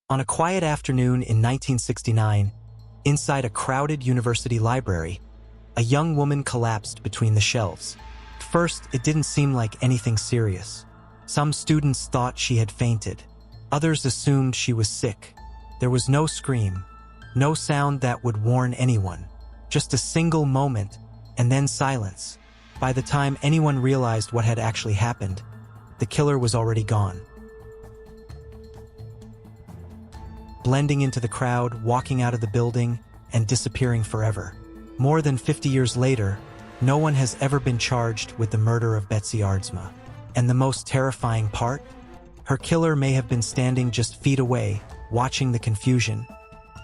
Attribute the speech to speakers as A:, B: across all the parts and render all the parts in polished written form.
A: On a quiet afternoon in 1969, inside a crowded university library, a young woman collapsed between the shelves. At first, it didn't seem like anything serious. Some students thought she had fainted. Others assumed she was sick. There was no scream, no sound that would warn anyone. Just a single moment, and then silence. By the time anyone realized what had actually happened, the killer was already gone. Blending into the crowd, walking out of the building, and disappearing forever. More than 50 years later, no one has ever been charged with the murder of Betsy Aardsma. And the most terrifying part? Her killer may have been standing just feet away, watching the confusion,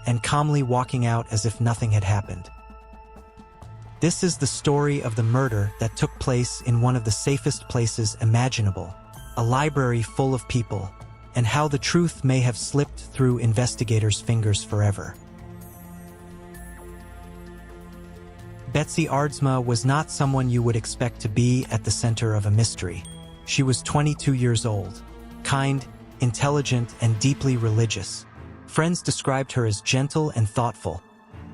A: and calmly walking out as if nothing had happened. This is the story of the murder that took place in one of the safest places imaginable, a library full of people, and how the truth may have slipped through investigators' fingers forever. Betsy Aardsma was not someone you would expect to be at the center of a mystery. She was 22 years old, kind, intelligent, and deeply religious. Friends described her as gentle and thoughtful,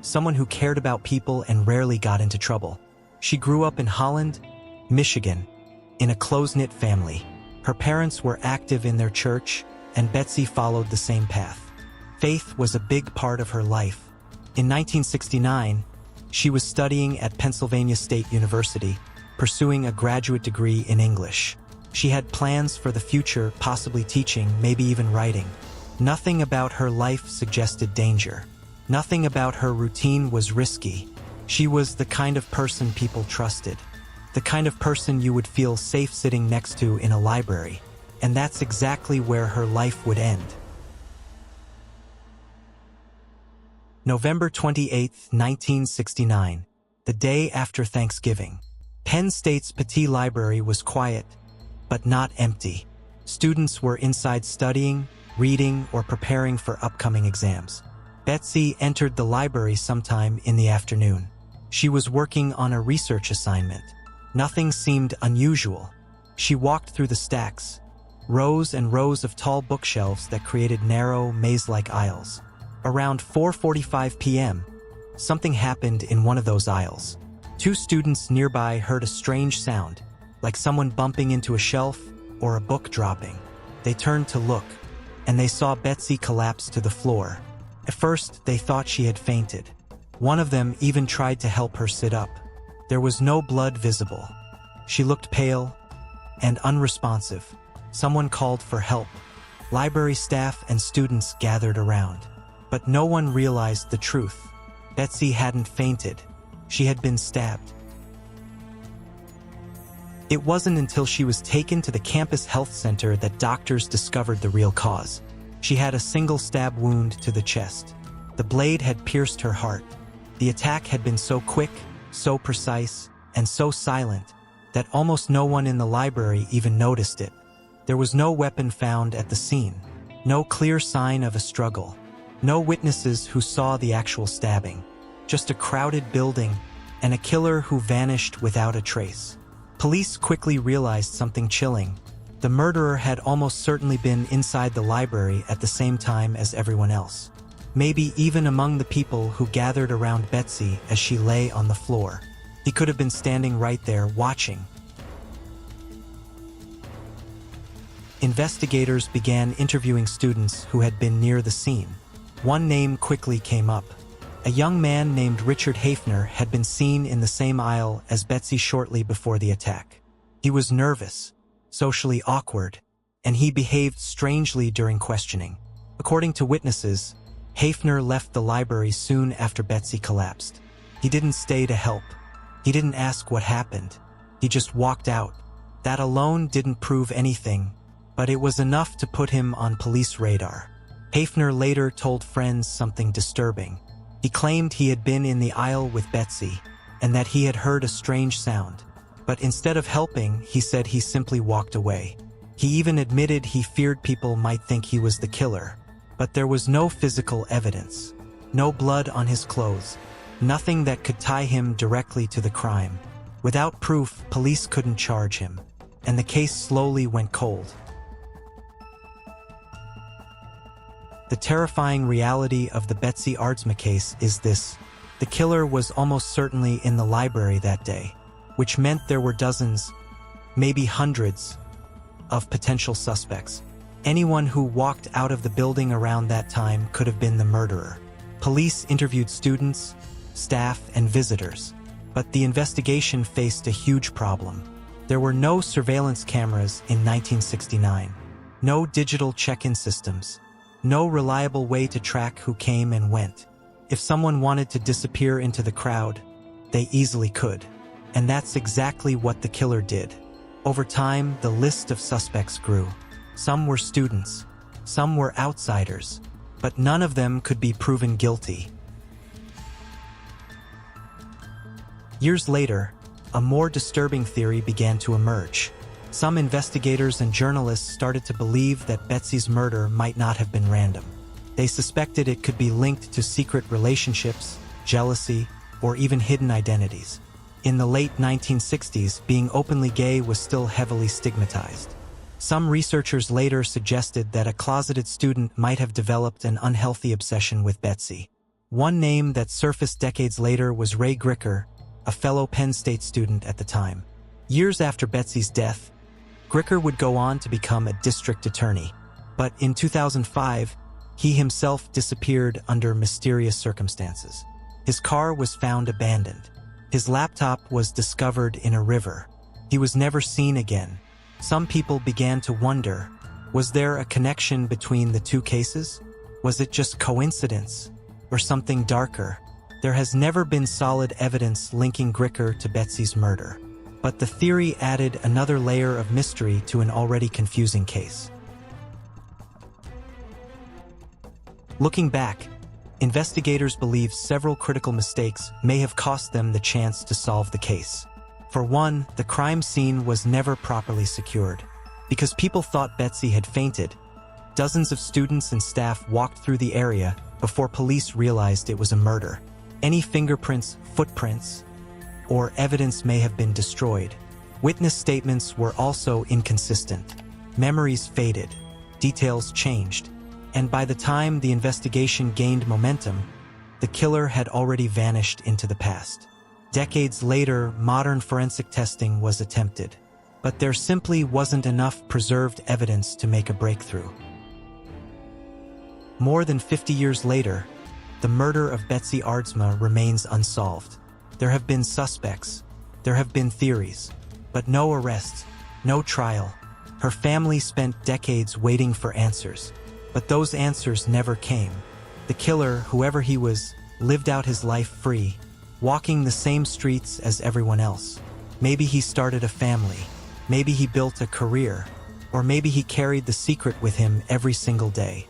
A: someone who cared about people and rarely got into trouble. She grew up in Holland, Michigan, in a close-knit family. Her parents were active in their church, and Betsy followed the same path. Faith was a big part of her life. In 1969, she was studying at Pennsylvania State University, pursuing a graduate degree in English. She had plans for the future, possibly teaching, maybe even writing. Nothing about her life suggested danger. Nothing about her routine was risky. She was the kind of person people trusted, the kind of person you would feel safe sitting next to in a library. And that's exactly where her life would end. November 28, 1969, the day after Thanksgiving. Penn State's Petit Library was quiet, but not empty. Students were inside studying, reading, or preparing for upcoming exams. Betsy entered the library sometime in the afternoon. She was working on a research assignment. Nothing seemed unusual. She walked through the stacks, rows and rows of tall bookshelves that created narrow, maze-like aisles. Around 4:45 p.m., something happened in one of those aisles. Two students nearby heard a strange sound, like someone bumping into a shelf or a book dropping. They turned to look, and they saw Betsy collapse to the floor. At first, they thought she had fainted. One of them even tried to help her sit up. There was no blood visible. She looked pale and unresponsive. Someone called for help. Library staff and students gathered around. But no one realized the truth. Betsy hadn't fainted. She had been stabbed. It wasn't until she was taken to the campus health center that doctors discovered the real cause. She had a single stab wound to the chest. The blade had pierced her heart. The attack had been so quick, so precise, and so silent that almost no one in the library even noticed it. There was no weapon found at the scene, no clear sign of a struggle, no witnesses who saw the actual stabbing, just a crowded building and a killer who vanished without a trace. Police quickly realized something chilling. The murderer had almost certainly been inside the library at the same time as everyone else. Maybe even among the people who gathered around Betsy as she lay on the floor. He could have been standing right there, watching. Investigators began interviewing students who had been near the scene. One name quickly came up. A young man named Richard Hafner had been seen in the same aisle as Betsy shortly before the attack. He was nervous, socially awkward, and he behaved strangely during questioning. According to witnesses, Hafner left the library soon after Betsy collapsed. He didn't stay to help. He didn't ask what happened. He just walked out. That alone didn't prove anything, but it was enough to put him on police radar. Hafner later told friends something disturbing. He claimed he had been in the aisle with Betsy and that he had heard a strange sound. But instead of helping, he said he simply walked away. He even admitted he feared people might think he was the killer. But there was no physical evidence. No blood on his clothes. Nothing that could tie him directly to the crime. Without proof, police couldn't charge him. And the case slowly went cold. The terrifying reality of the Betsy Aardsma case is this: the killer was almost certainly in the library that day, which meant there were dozens, maybe hundreds, of potential suspects. Anyone who walked out of the building around that time could have been the murderer. Police interviewed students, staff, and visitors, but the investigation faced a huge problem. There were no surveillance cameras in 1969, no digital check-in systems, no reliable way to track who came and went. If someone wanted to disappear into the crowd, they easily could. And that's exactly what the killer did. Over time, the list of suspects grew. Some were students, some were outsiders, but none of them could be proven guilty. Years later, a more disturbing theory began to emerge. Some investigators and journalists started to believe that Betsy's murder might not have been random. They suspected it could be linked to secret relationships, jealousy, or even hidden identities. In the late 1960s, being openly gay was still heavily stigmatized. Some researchers later suggested that a closeted student might have developed an unhealthy obsession with Betsy. One name that surfaced decades later was Ray Gricker, a fellow Penn State student at the time. Years after Betsy's death, Gricker would go on to become a district attorney. But in 2005, he himself disappeared under mysterious circumstances. His car was found abandoned. His laptop was discovered in a river. He was never seen again. Some people began to wonder, was there a connection between the two cases? Was it just coincidence, or something darker? There has never been solid evidence linking Gricker to Betsy's murder. But the theory added another layer of mystery to an already confusing case. Looking back, investigators believe several critical mistakes may have cost them the chance to solve the case. For one, the crime scene was never properly secured. Because people thought Betsy had fainted, dozens of students and staff walked through the area before police realized it was a murder. Any fingerprints, footprints, or evidence may have been destroyed. Witness statements were also inconsistent. Memories faded, details changed, and by the time the investigation gained momentum, the killer had already vanished into the past. Decades later, modern forensic testing was attempted, but there simply wasn't enough preserved evidence to make a breakthrough. More than 50 years later, the murder of Betsy Aardsma remains unsolved. There have been suspects, there have been theories, but no arrests, no trial. Her family spent decades waiting for answers, but those answers never came. The killer, whoever he was, lived out his life free, walking the same streets as everyone else. Maybe he started a family, maybe he built a career, or maybe he carried the secret with him every single day.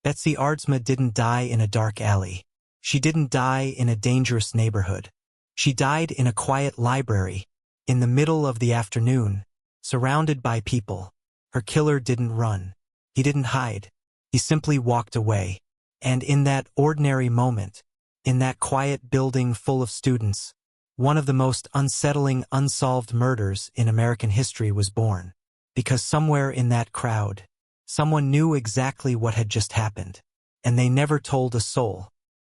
A: Betsy Aardsma didn't die in a dark alley. She didn't die in a dangerous neighborhood. She died in a quiet library, in the middle of the afternoon, surrounded by people. Her killer didn't run. He didn't hide. He simply walked away. And in that ordinary moment, in that quiet building full of students, one of the most unsettling unsolved murders in American history was born. Because somewhere in that crowd, someone knew exactly what had just happened, and they never told a soul.